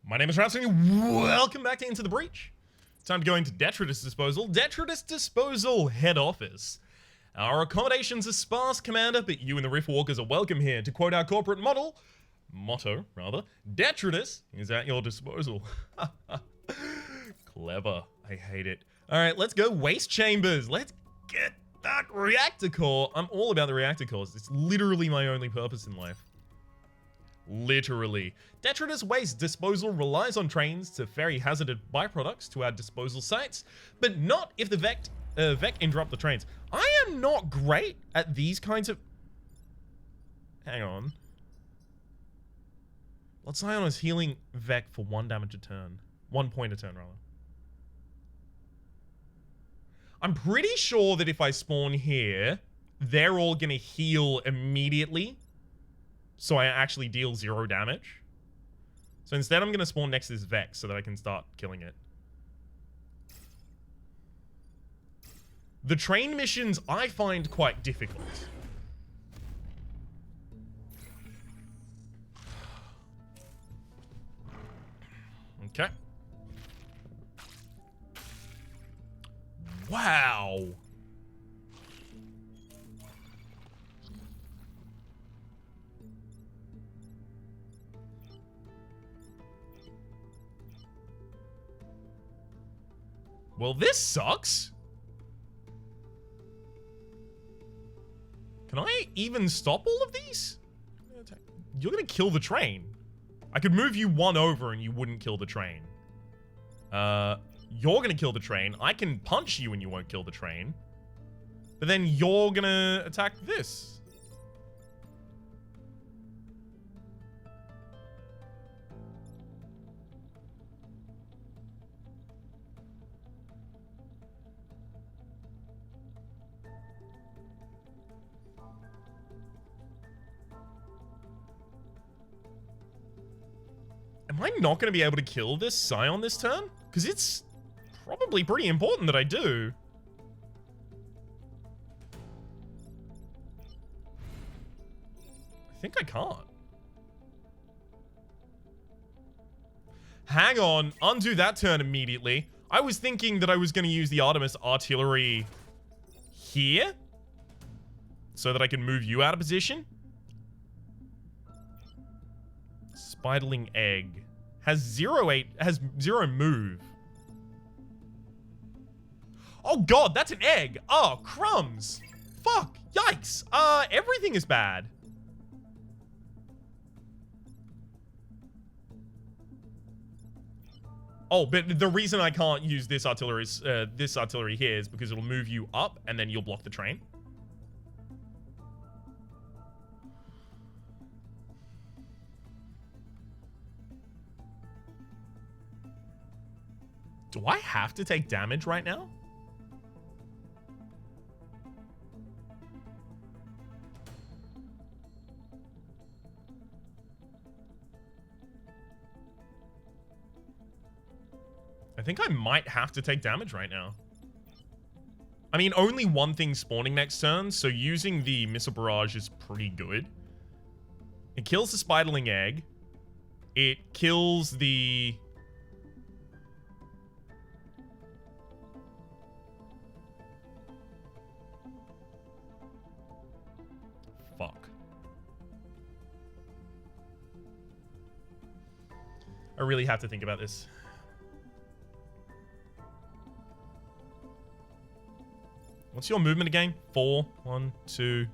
My name is Rhapsody. Welcome back to Into the Breach. Time to go into Detritus Disposal. Detritus Disposal Head Office. Our accommodations are sparse, Commander, but you and the Riftwalkers are welcome here. To quote our corporate motto, Detritus is at your disposal. Clever. I hate it. Alright, let's go waste chambers. Let's get that reactor core. I'm all about the reactor cores. It's literally my only purpose in life. Literally. Detritus waste disposal relies on trains to ferry hazarded byproducts to our disposal sites, but not if the Vec interrupt the trains. I am not great at these kinds of... Hang on. Blood Scion is healing Vec for 1 damage a turn. 1 point a turn, rather. I'm pretty sure that if I spawn here, they're all gonna heal immediately. So I actually deal 0 damage. So instead I'm going to spawn next to this Vex so that I can start killing it. The train missions I find quite difficult. Okay. Wow. Well, this sucks. Can I even stop all of these? You're gonna kill the train. I could move you 1 over and you wouldn't kill the train. You're gonna kill the train. I can punch you and you won't kill the train. But then you're gonna attack this. Am I not going to be able to kill this Scion this turn? Because it's probably pretty important that I do. I think I can't. Hang on. Undo that turn immediately. I was thinking that I was going to use the Artemis artillery here so that I can move you out of position. Spiderling Egg has 0 move. Oh god, that's an egg. Oh, crumbs. Fuck. Yikes. Everything is bad. Oh, but the reason I can't use this artillery here is because it'll move you up and then you'll block the train. Do I have to take damage right now? I think I might have to take damage right now. I mean, only one thing spawning next turn, so using the Missile Barrage is pretty good. It kills the Spiderling Egg. It kills the... Fuck. I really have to think about this. What's your movement again? 4. 1, 2,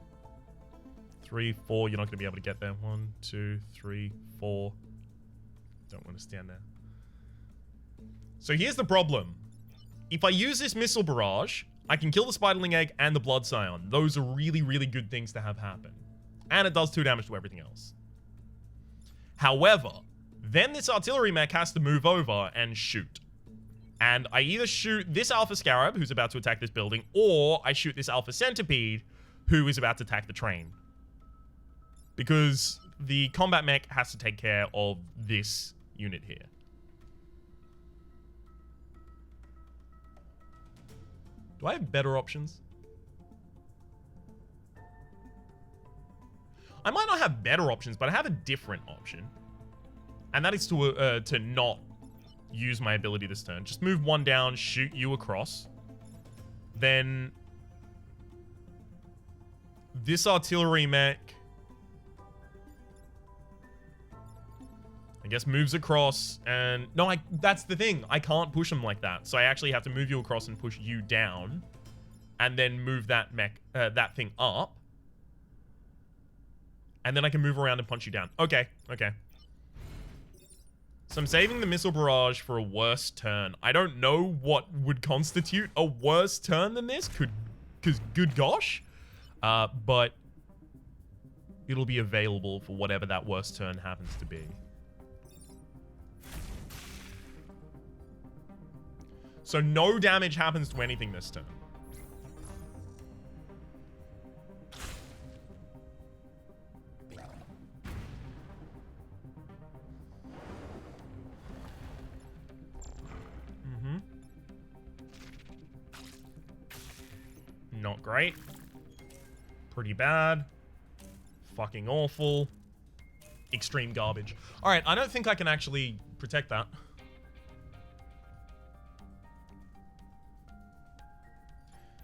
3, 4. You're not going to be able to get there. 1, 2, 3, 4. Don't want to stand there. So here's the problem. If I use this Missile Barrage, I can kill the Spiderling Egg and the Blood Scion. Those are really, really good things to have happen. And it does 2 damage to everything else. However, then this artillery mech has to move over and shoot. And I either shoot this Alpha Scarab, who's about to attack this building, or I shoot this Alpha Centipede, who is about to attack the train. Because the combat mech has to take care of this unit here. Do I have better options? I might not have better options, but I have a different option. And that is to not use my ability this turn. Just move one down, shoot you across. Then this artillery mech, I guess, moves across, and no, that's the thing. I can't push them like that. So I actually have to move you across and push you down, and then move that mech, that thing up, and then I can move around and punch you down. Okay, okay. So I'm saving the missile barrage for a worse turn. I don't know what would constitute a worse turn than this. Because good gosh. But it'll be available for whatever that worst turn happens to be. So no damage happens to anything this turn. Not great. Pretty bad. Fucking awful. Extreme garbage. Alright, I don't think I can actually protect that.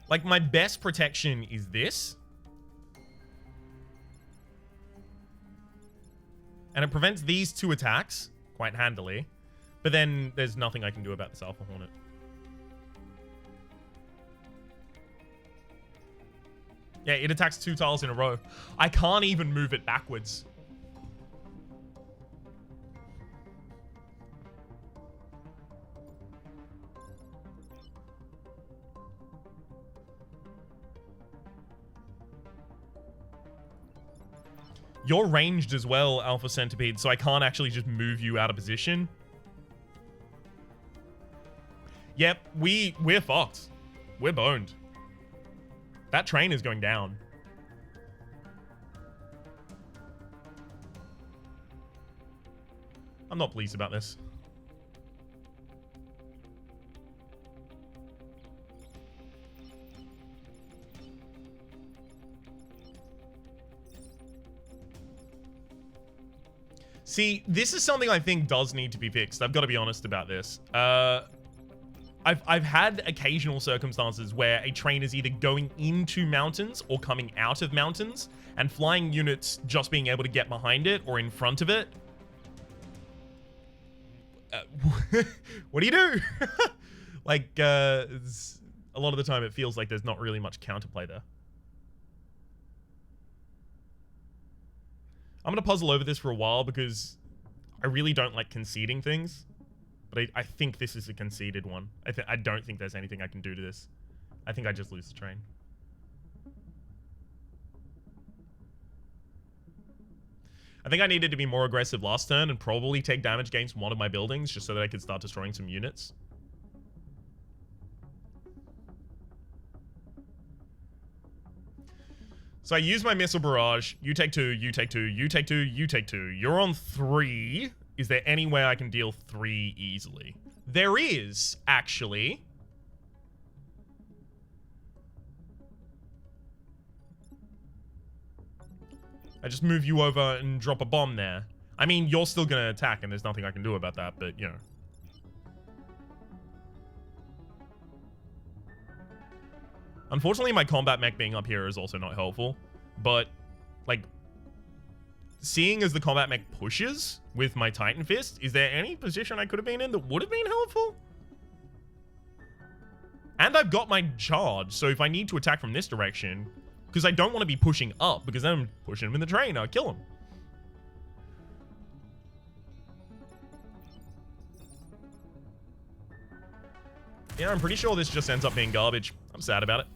Like, my best protection is this. And it prevents these two attacks quite handily. But then there's nothing I can do about this Alpha Hornet. Yeah, it attacks 2 tiles in a row. I can't even move it backwards. You're ranged as well, Alpha Centipede, so I can't actually just move you out of position. Yep, we're fucked. We're boned. That train is going down. I'm not pleased about this. See, this is something I think does need to be fixed. I've got to be honest about this. I've had occasional circumstances where a train is either going into mountains or coming out of mountains, and flying units just being able to get behind it or in front of it. What do you do? Like, a lot of the time it feels like there's not really much counterplay there. I'm going to puzzle over this for a while because I really don't like conceding things. But I think this is a conceded one. I don't think there's anything I can do to this. I think I just lose the train. I think I needed to be more aggressive last turn and probably take damage gains from one of my buildings just so that I could start destroying some units. So I use my missile barrage. You take 2, you take 2, you take 2, you take 2. You're on 3. Is there any way I can deal 3 easily? There is, actually. I just move you over and drop a bomb there. I mean, you're still going to attack, and there's nothing I can do about that, but, you know. Unfortunately, my combat mech being up here is also not helpful. But, like, seeing as the combat mech pushes with my Titan Fist, is there any position I could have been in that would have been helpful? And I've got my charge, so if I need to attack from this direction, because I don't want to be pushing up, because then I'm pushing him in the train, I'll kill him. Yeah, I'm pretty sure this just ends up being garbage. I'm sad about it.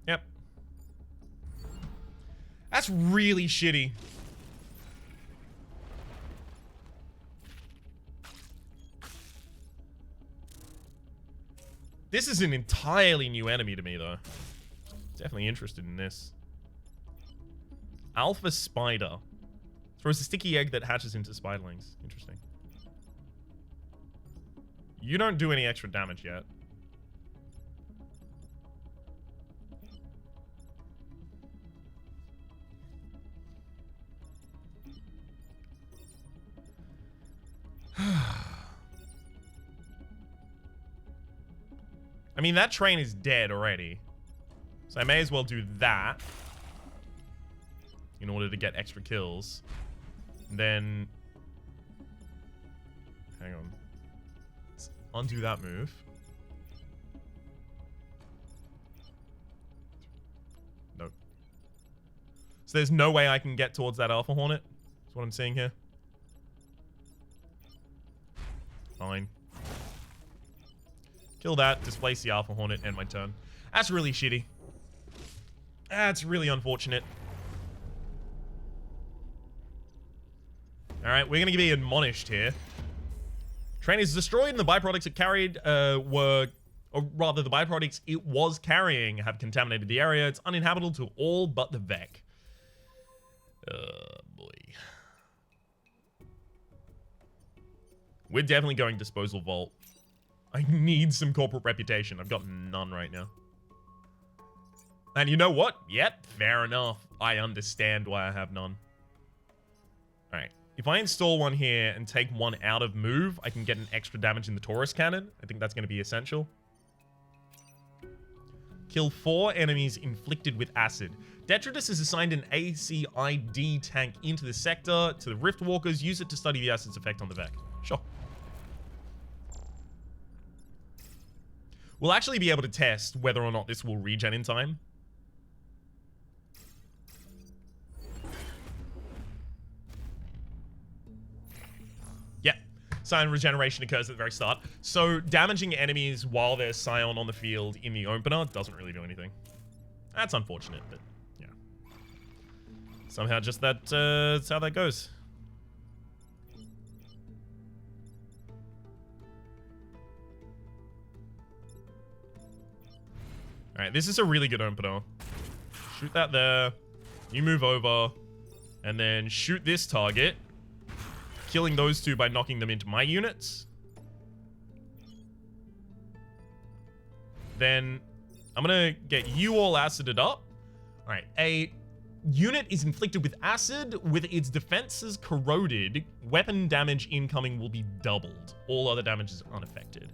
Yep. That's really shitty. This is an entirely new enemy to me, though. Definitely interested in this. Alpha spider. Throws a sticky egg that hatches into spiderlings. Interesting. You don't do any extra damage yet. I mean, that train is dead already. So I may as well do that in order to get extra kills. And then... hang on. Let's undo that move. Nope. So there's no way I can get towards that Alpha Hornet? That's what I'm seeing here. Fine. Kill that, displace the Alpha Hornet, end my turn. That's really shitty. That's really unfortunate. Alright, we're gonna be admonished here. Train is destroyed and the byproducts it carried or rather the byproducts it was carrying have contaminated the area. It's uninhabitable to all but the Vec. Boy. We're definitely going Disposal Vault. I need some corporate reputation. I've got none right now. And you know what? Yep, fair enough. I understand why I have none. Alright. If I install one here and take one out of move, I can get an extra damage in the Taurus cannon. I think that's going to be essential. Kill 4 enemies inflicted with acid. Detritus is assigned an ACID tank into the sector. To the Rift Walkers, use it to study the acid's effect on the Vec. Sure. We'll actually be able to test whether or not this will regen in time. Yeah. Scion regeneration occurs at the very start. So damaging enemies while there's Scion on the field in the opener doesn't really do anything. That's unfortunate, but yeah. Somehow just that's how that goes. Alright, this is a really good opener. Shoot that there. You move over. And then shoot this target. Killing those two by knocking them into my units. Then I'm gonna get you all acided up. Alright, a unit is inflicted with acid. With its defenses corroded, weapon damage incoming will be doubled. All other damage is unaffected.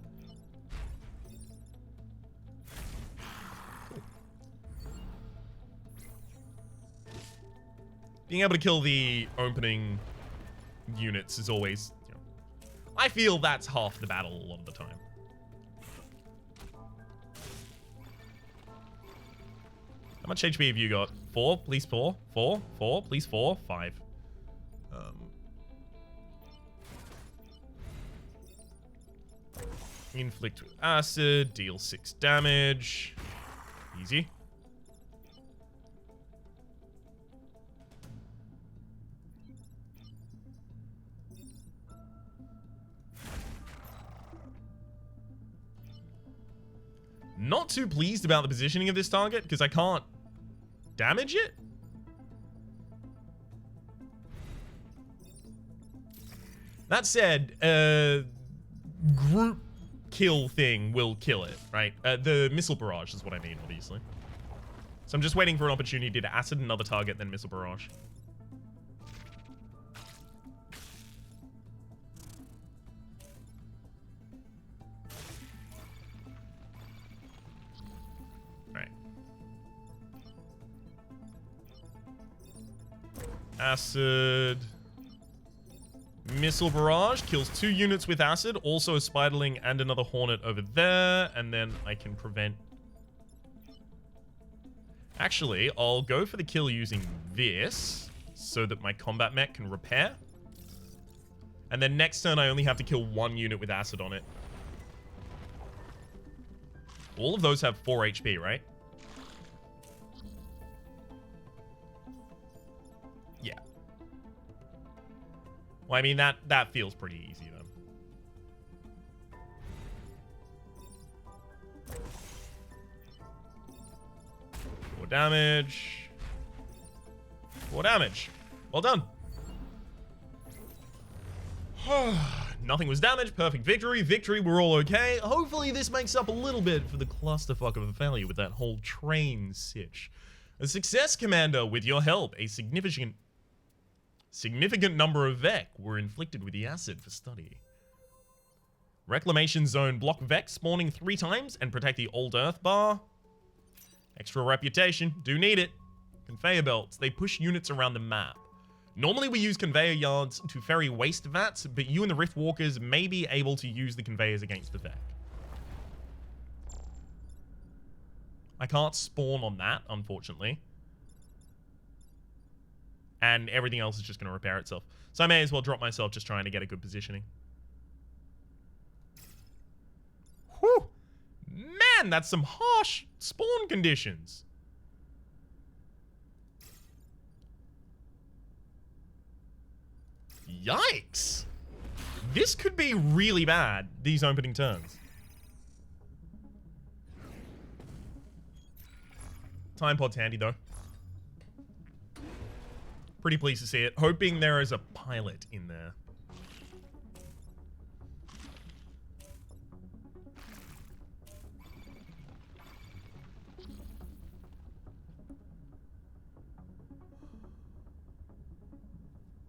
Being able to kill the opening units is always, you know, I feel that's half the battle a lot of the time. How much HP have you got? 4, please 4. 4, 4, please 4. 5. Inflict with acid, deal 6 damage. Easy. Not too pleased about the positioning of this target because I can't damage it. That said, group kill thing will kill it, right? The missile barrage is what I mean, obviously. So I'm just waiting for an opportunity to acid another target, then missile barrage. Acid. Missile barrage kills 2 units with acid. Also a spiderling and another hornet over there. And then I can prevent... Actually, I'll go for the kill using this so that my combat mech can repair. And then next turn, I only have to kill 1 unit with acid on it. All of those have 4 HP, right? Yeah. Well, I mean, that feels pretty easy, then. damage. 4 damage. Well done. Nothing was damaged. Perfect victory. Victory. We're all okay. Hopefully this makes up a little bit for the clusterfuck of a failure with that whole train sitch. A success, Commander. With your help, a significant number of Vec were inflicted with the acid for study. Reclamation zone. Block Vec spawning 3 times and protect the old Earth bar. Extra reputation. Do need it. Conveyor belts. They push units around the map. Normally we use conveyor yards to ferry waste vats, but you and the Rift Walkers may be able to use the conveyors against the Vec. I can't spawn on that, unfortunately. And everything else is just going to repair itself. So I may as well drop myself just trying to get a good positioning. Whew! Man, that's some harsh spawn conditions. Yikes! This could be really bad, these opening turns. Time pod's handy, though. Pretty pleased to see it. Hoping there is a pilot in there.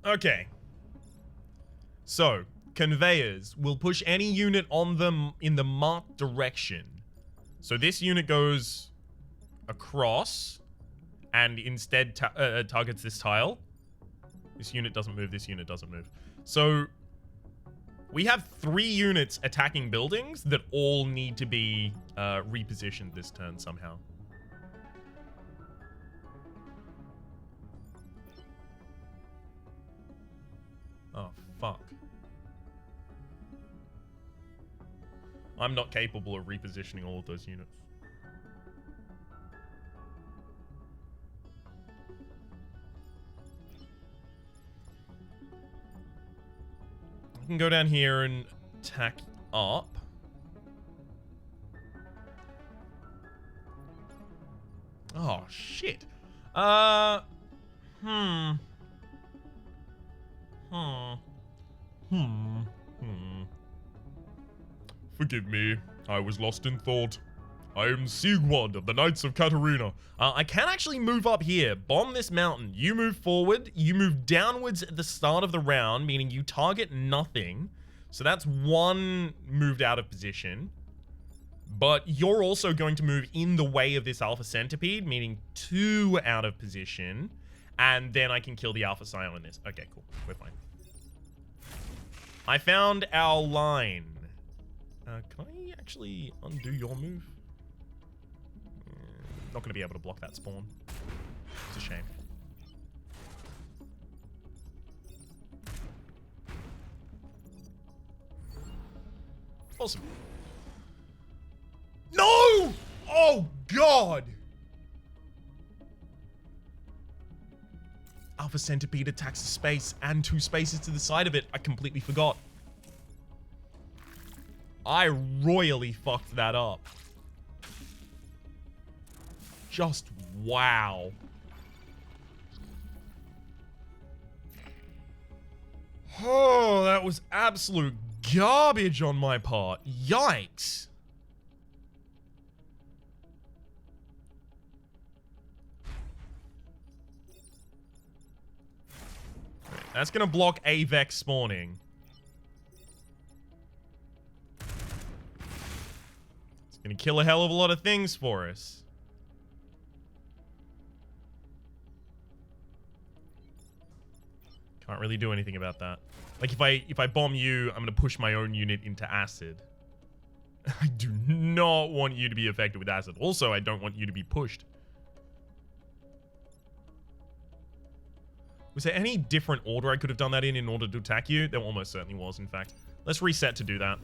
Okay. So, conveyors will push any unit on them in the marked direction. So this unit goes across and instead targets this tile. This unit doesn't move, this unit doesn't move. So we have 3 units attacking buildings that all need to be repositioned this turn somehow. Oh, fuck. I'm not capable of repositioning all of those units. I can go down here and attack up. Oh, shit. Forgive me, I was lost in thought. I am Siegward of the Knights of Katarina. I can actually move up here, bomb this mountain. You move forward, you move downwards at the start of the round, meaning you target nothing. So that's 1 moved out of position. But you're also going to move in the way of this Alpha Centipede, meaning 2 out of position. And then I can kill the Alpha Scion in this. Okay, cool. We're fine. I found our line. Can I actually undo your move? Not going to be able to block that spawn. It's a shame. Awesome. No! Oh, God! Alpha Centipede attacks the space and 2 spaces to the side of it. I completely forgot. I royally fucked that up. Just wow. Oh, that was absolute garbage on my part. Yikes. That's gonna block AVEX spawning. It's gonna kill a hell of a lot of things for us. Can't really do anything about that. Like if I bomb you, I'm gonna push my own unit into acid. I do not want you to be affected with acid. Also, I don't want you to be pushed. Was there any different order I could have done that in order to attack you? There almost certainly was, in fact. Let's reset to do that.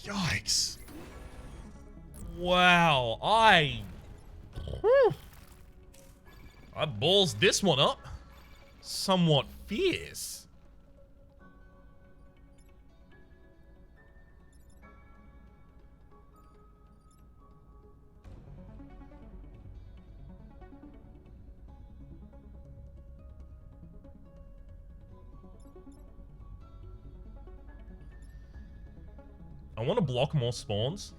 Yikes. Wow, I Whew. I balls this one up. Somewhat fierce. I want to block more spawns.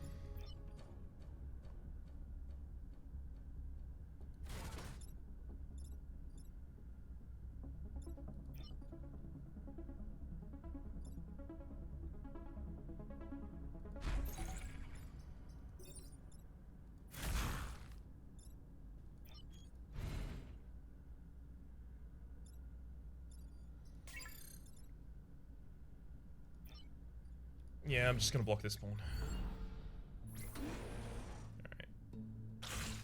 Yeah, I'm just gonna block this spawn. Alright.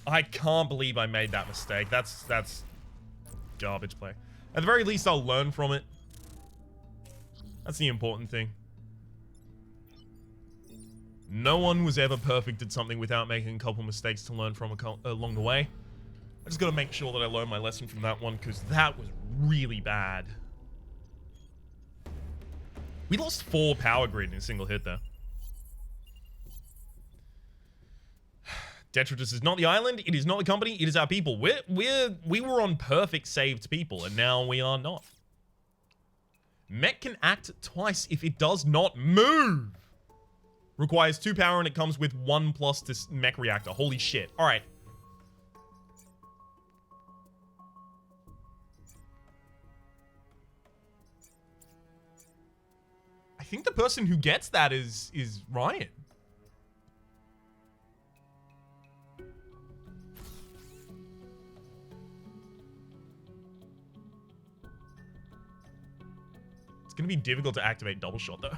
I can't believe I made that mistake. That's garbage play. At the very least, I'll learn from it. That's the important thing. No one was ever perfect at something without making a couple mistakes to learn from along the way. I just gotta make sure that I learn my lesson from that one, because that was really bad. We lost 4 power grid in a single hit there. Detritus is not the island, it is not the company, it is our people. We were on perfect saved people, and now we are not. Mech can act twice if it does not move. Requires 2 power and it comes with 1+ this mech reactor. Holy shit. Alright. I think the person who gets that is Ryan. It's gonna be difficult to activate double shot though.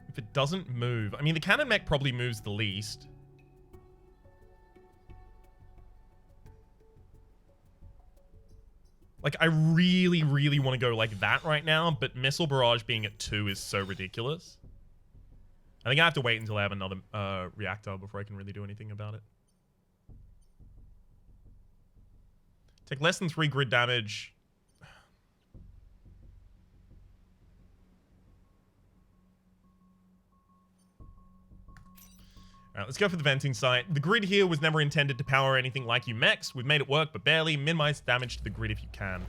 If it doesn't move... I mean, the cannon mech probably moves the least. Like, I really, really want to go like that right now, but Missile Barrage being at 2 is so ridiculous. I think I have to wait until I have another reactor before I can really do anything about it. Take less than 3 grid damage. Alright, let's go for the venting site. The grid here was never intended to power anything like you mechs. We've made it work, but barely. Minimize damage to the grid if you can.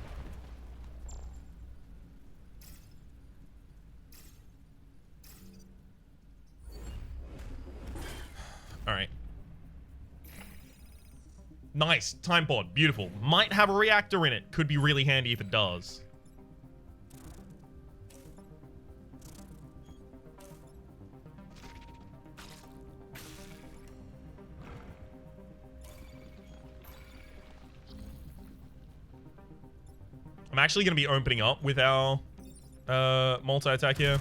Alright. Nice. Time pod. Beautiful. Might have a reactor in it. Could be really handy if it does. I'm actually going to be opening up with our multi-attack here.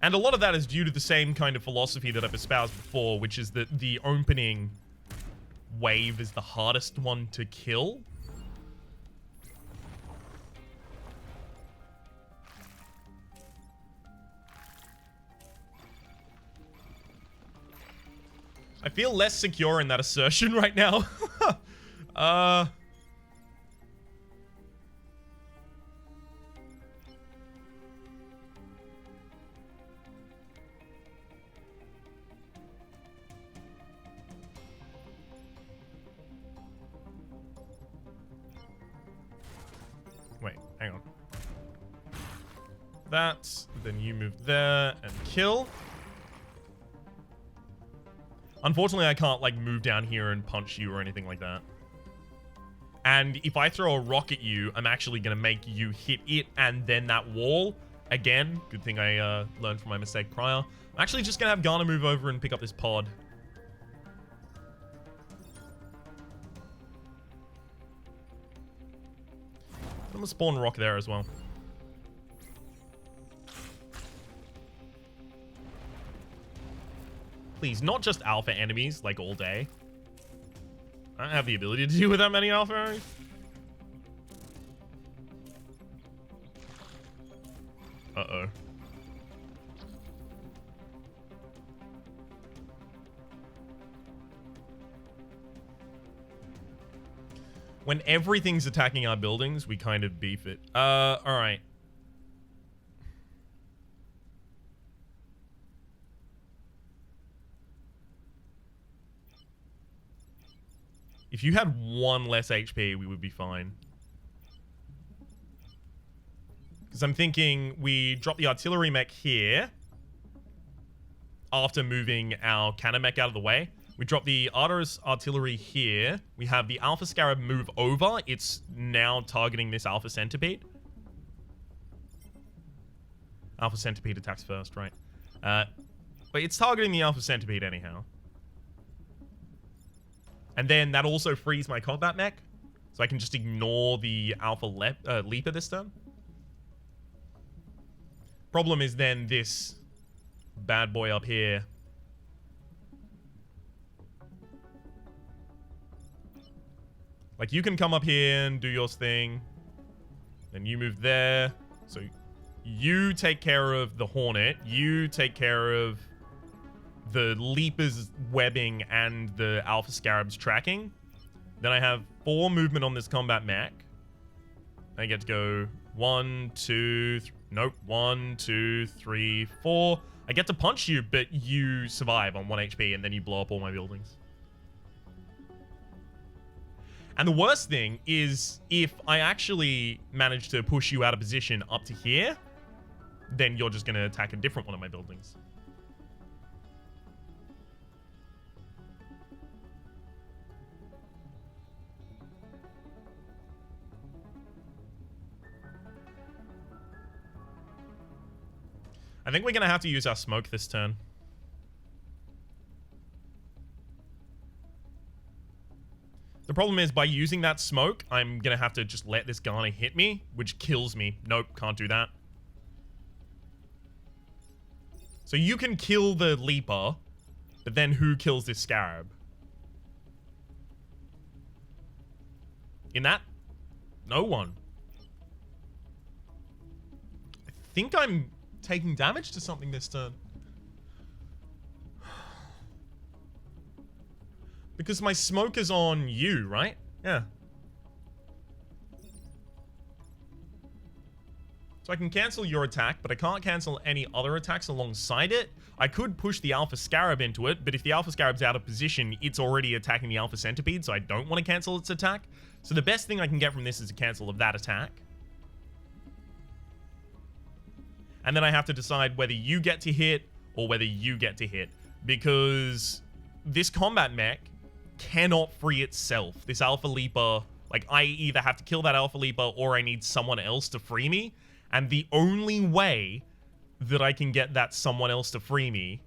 And a lot of that is due to the same kind of philosophy that I've espoused before, which is that the opening wave is the hardest one to kill. I feel less secure in that assertion right now. Wait, hang on. That, then you move there and kill. Unfortunately, I can't, like, move down here and punch you or anything like that. And if I throw a rock at you, I'm actually going to make you hit it and then that wall. Again, good thing I learned from my mistake prior. I'm actually just going to have Garner move over and pick up this pod. I'm going to spawn a rock there as well. Please, not just alpha enemies, like all day. I don't have the ability to deal with that many alpha enemies. Uh-oh. When everything's attacking our buildings, we kind of beef it. Alright. If you had 1 less HP, we would be fine. Because I'm thinking we drop the artillery mech here after moving our cannon mech out of the way. We drop the Arteris artillery here. We have the Alpha Scarab move over. It's now targeting this Alpha Centipede. Alpha Centipede attacks first, right? But it's targeting the Alpha Centipede anyhow. And then that also frees my combat mech. So I can just ignore the Alpha Leaper this turn. Problem is then this bad boy up here. Like, you can come up here and do your thing. Then you move there. So you take care of the Hornet. You take care of the Leaper's webbing and the Alpha Scarab's tracking. Then I have 4 movement on this combat mech. I get to go 1, 2, nope, 1, 2, 3, 4. I get to punch you, but you survive on 1 HP, and then you blow up all my buildings. And the worst thing is, if I actually manage to push you out of position up to here, then you're just going to attack a different one of my buildings. I think we're going to have to use our smoke this turn. The problem is, by using that smoke, I'm going to have to just let this Garner hit me, which kills me. Nope, can't do that. So you can kill the Leaper, but then who kills this Scarab? In that? No one. I think I'm taking damage to something this turn. Because my smoke is on you, right? Yeah. So I can cancel your attack, but I can't cancel any other attacks alongside it. I could push the Alpha Scarab into it, but if the Alpha Scarab's out of position, it's already attacking the Alpha Centipede, so I don't want to cancel its attack. So the best thing I can get from this is a cancel of that attack. And then I have to decide whether you get to hit or whether you get to hit. Because this combat mech cannot free itself. This Alpha Leaper, like, I either have to kill that Alpha Leaper or I need someone else to free me. And the only way that I can get that someone else to free me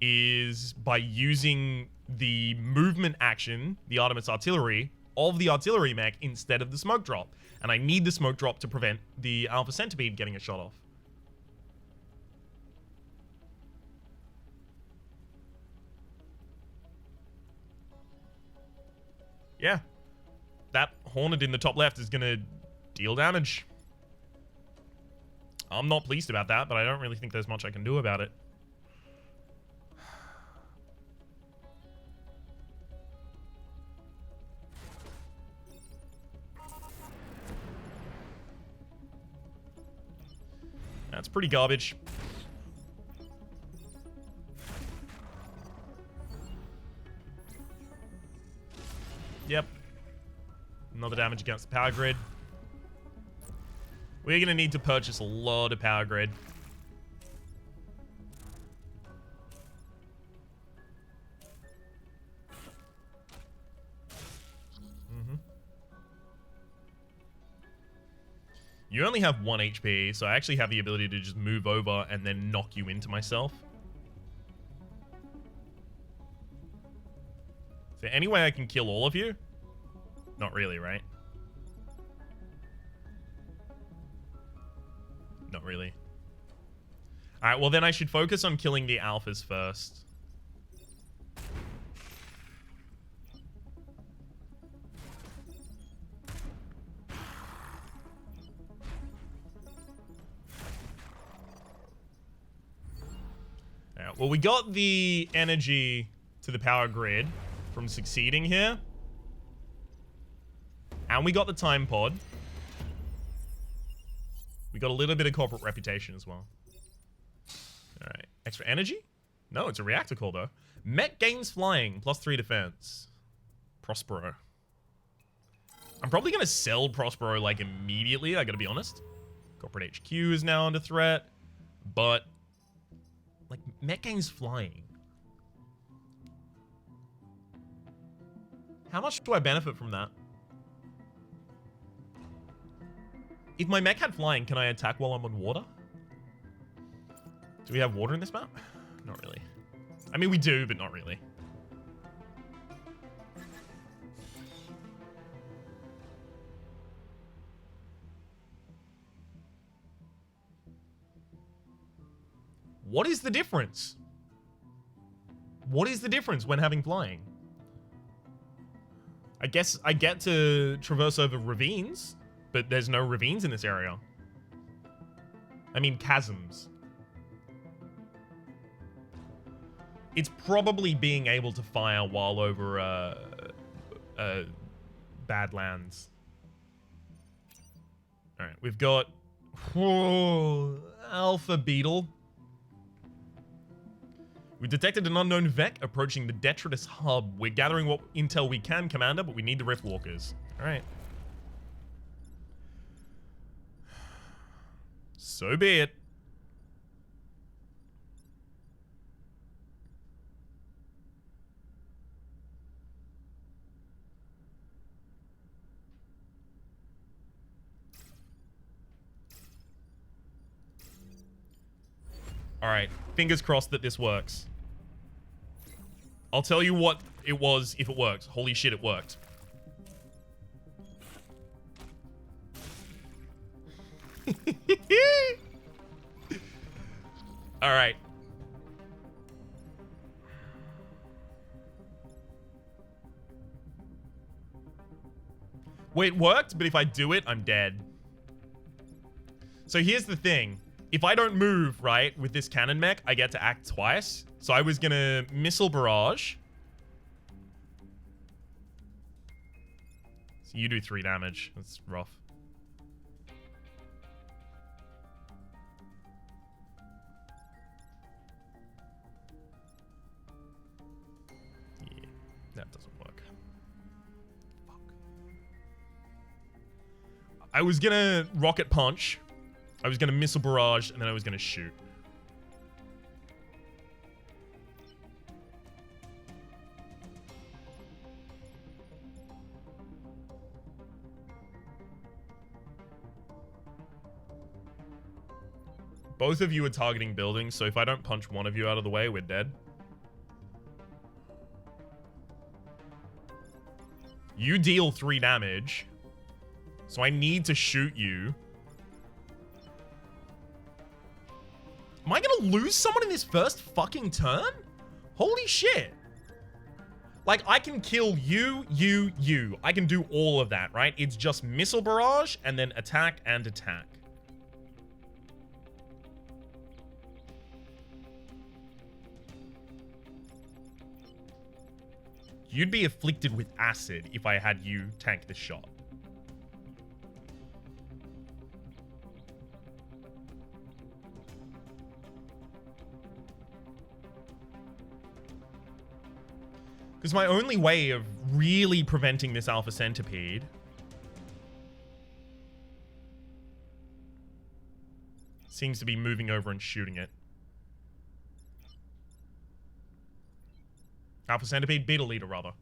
is by using the movement action, the Artemis Artillery, of the artillery mech instead of the smoke drop. And I need the smoke drop to prevent the Alpha Centipede getting a shot off. Yeah. That Hornet in the top left is going to deal damage. I'm not pleased about that, but I don't really think there's much I can do about it. That's pretty garbage. Yep. Another damage against the power grid. We're going to need to purchase a lot of power grid. You only have 1 HP, so I actually have the ability to just move over and then knock you into myself. Is there any way I can kill all of you? Not really, right? Not really. Alright, well then I should focus on killing the alphas first. Well, we got the energy to the power grid from succeeding here. And we got the time pod. We got a little bit of corporate reputation as well. Alright. Extra energy? No, it's a reactor core though. Mech gains flying, +3 defense. Prospero. I'm probably going to sell Prospero like immediately, I gotta be honest. Corporate HQ is now under threat. But, like, mech gains flying. How much do I benefit from that? If my mech had flying, can I attack while I'm on water? Do we have water in this map? Not really. I mean, we do, but not really. What is the difference? What is the difference when having flying? I guess I get to traverse over ravines, but there's no ravines in this area. I mean, chasms. It's probably being able to fire while over badlands. All right, we've got Alpha Beetle. We detected an unknown Vec approaching the detritus hub. We're gathering what intel we can, Commander, but we need the Rift Walkers. All right. So be it. All right. Fingers crossed that this works. I'll tell you what it was if it works. Holy shit, it worked. All right. Well, it worked, but if I do it, I'm dead. So here's the thing. If I don't move, right, with this cannon mech, I get to act twice. So I was gonna missile barrage. So you do 3 damage. That's rough. Yeah, that doesn't work. Fuck. I was gonna rocket punch. I was gonna missile barrage, and then I was gonna shoot. Both of you are targeting buildings, so if I don't punch one of you out of the way, we're dead. You deal 3 damage, so I need to shoot you. Am I gonna lose someone in this first fucking turn? Holy shit. Like, I can kill you. I can do all of that, right? It's just missile barrage and then attack and attack. You'd be afflicted with acid if I had you tank this shot. Because my only way of really preventing this Alpha Centipede seems to be moving over and shooting it. Alpha Centipede, Beetle Leader, rather.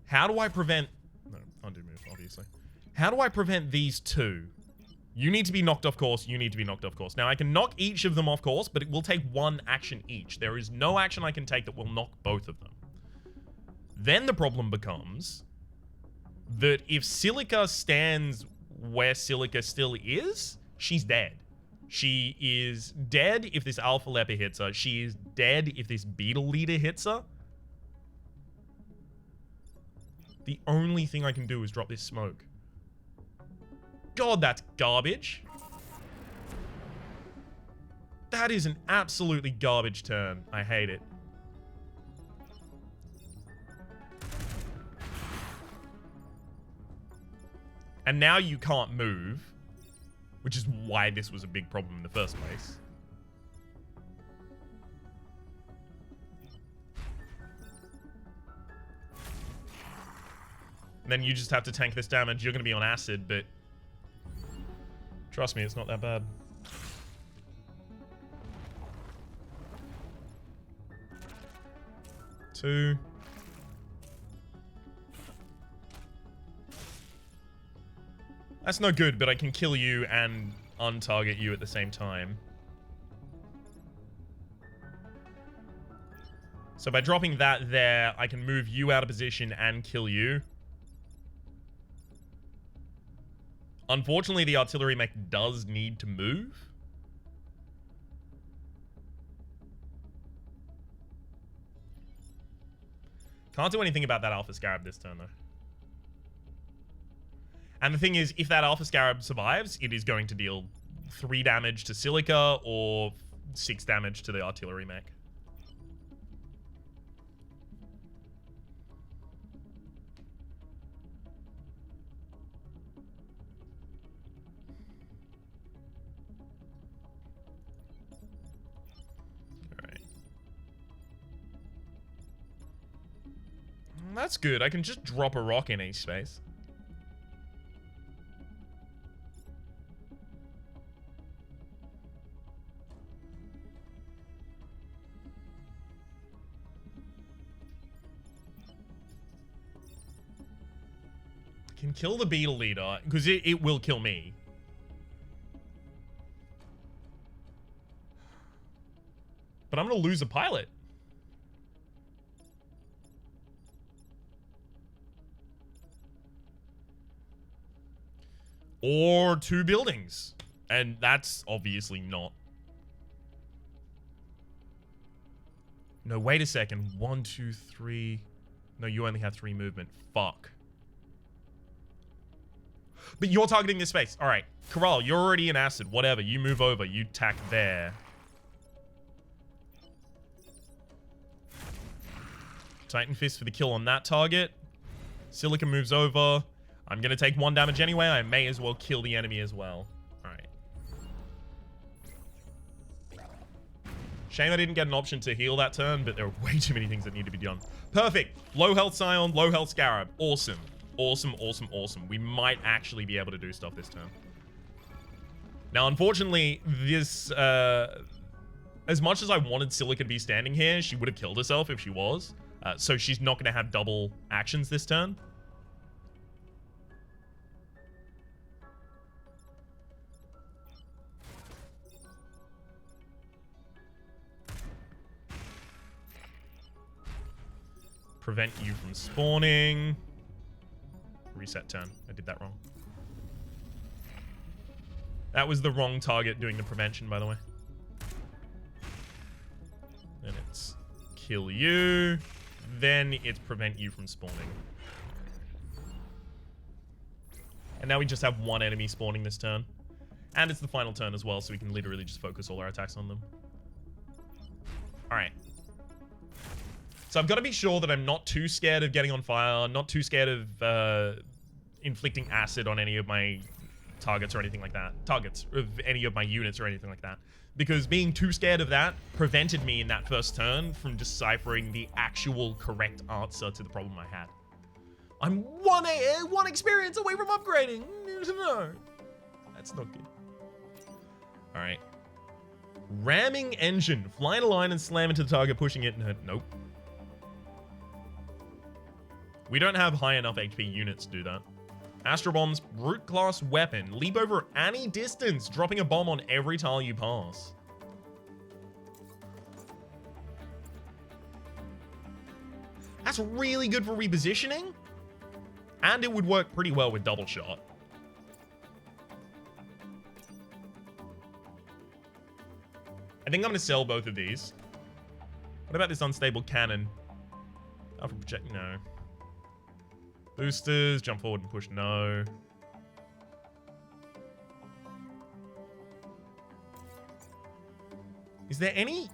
How do I prevent... No, undo move, obviously. How do I prevent these two? You need to be knocked off course, you need to be knocked off course. Now, I can knock each of them off course, but it will take 1 action each. There is no action I can take that will knock both of them. Then the problem becomes that if Silica stands where Silica still is, she's dead. She is dead if this Alpha Leper hits her. She is dead if this Beetle Leader hits her. The only thing I can do is drop this smoke. God, that's garbage. That is an absolutely garbage turn. I hate it. And now you can't move, which is why this was a big problem in the first place. And then you just have to tank this damage. You're going to be on acid, but trust me, it's not that bad. Two. That's no good, but I can kill you and untarget you at the same time. So by dropping that there, I can move you out of position and kill you. Unfortunately, the artillery mech does need to move. Can't do anything about that Alpha Scarab this turn, though. And the thing is, if that Alpha Scarab survives, it is going to deal 3 damage to Silica or 6 damage to the artillery mech. Alright. That's good. I can just drop a rock in each space. Can kill the beetle leader, because it will kill me. But I'm going to lose a pilot. Or 2 buildings. And that's obviously not. No, wait a second. 1, 2, 3. No, you only have 3 movement. Fuck. But you're targeting this space. All right. Corral, you're already in acid. Whatever. You move over. You tack there. Titan Fist for the kill on that target. Silica moves over. I'm going to take 1 damage anyway. I may as well kill the enemy as well. All right. Shame I didn't get an option to heal that turn, but there are way too many things that need to be done. Perfect. Low health Scion, low health Scarab. Awesome. Awesome, awesome, awesome. We might actually be able to do stuff this turn. Now, unfortunately, this... as much as I wanted Silica to be standing here, she would have killed herself if she was. So she's not going to have double actions this turn. Prevent you from spawning. Reset turn. I did that wrong. That was the wrong target doing the prevention, by the way. Then it's kill you. Then it's prevent you from spawning. And now we just have 1 enemy spawning this turn. And it's the final turn as well, so we can literally just focus all our attacks on them. Alright. So I've got to be sure that I'm not too scared of getting on fire, not too scared of inflicting acid on any of my targets or anything like that. Targets of any of my units or anything like that. Because being too scared of that prevented me in that first turn from deciphering the actual correct answer to the problem I had. I'm one experience away from upgrading. No, that's not good. All right. Ramming engine. Fly in a line and slam into the target, pushing it. Nope. We don't have high enough HP units to do that. Astro Bomb's brute class weapon. Leap over any distance, dropping a bomb on every tile you pass. That's really good for repositioning. And it would work pretty well with double shot. I think I'm going to sell both of these. What about this unstable cannon? Oh, for project... No. Boosters, jump forward and push, no. Is there any...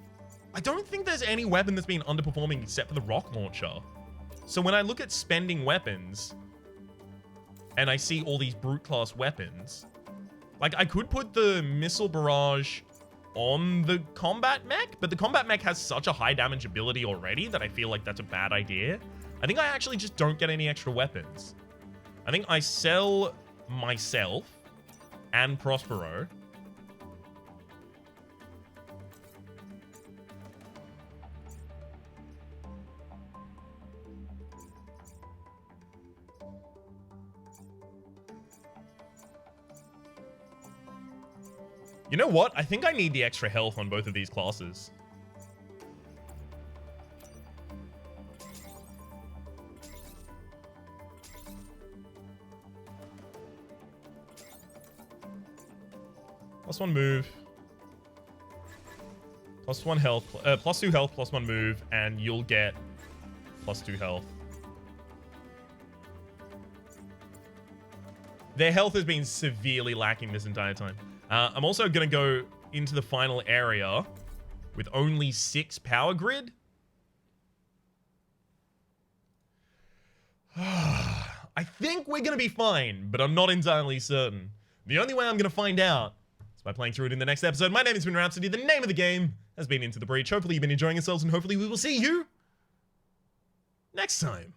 I don't think there's any weapon that's been underperforming except for the rock launcher. So when I look at spending weapons, and I see all these brute class weapons, like I could put the missile barrage on the combat mech, but the combat mech has such a high damage ability already that I feel like that's a bad idea. I think I actually just don't get any extra weapons. I think I sell myself and Prospero. You know what? I think I need the extra health on both of these classes. +1 move. +1 health. +2 health, +1 move, and you'll get +2 health. Their health has been severely lacking this entire time. I'm also going to go into the final area with only 6 power grid. I think we're going to be fine, but I'm not entirely certain. The only way I'm going to find out is by playing through it in the next episode. My name has been Rhapsody. The name of the game has been Into the Breach. Hopefully you've been enjoying yourselves, and hopefully we will see you next time.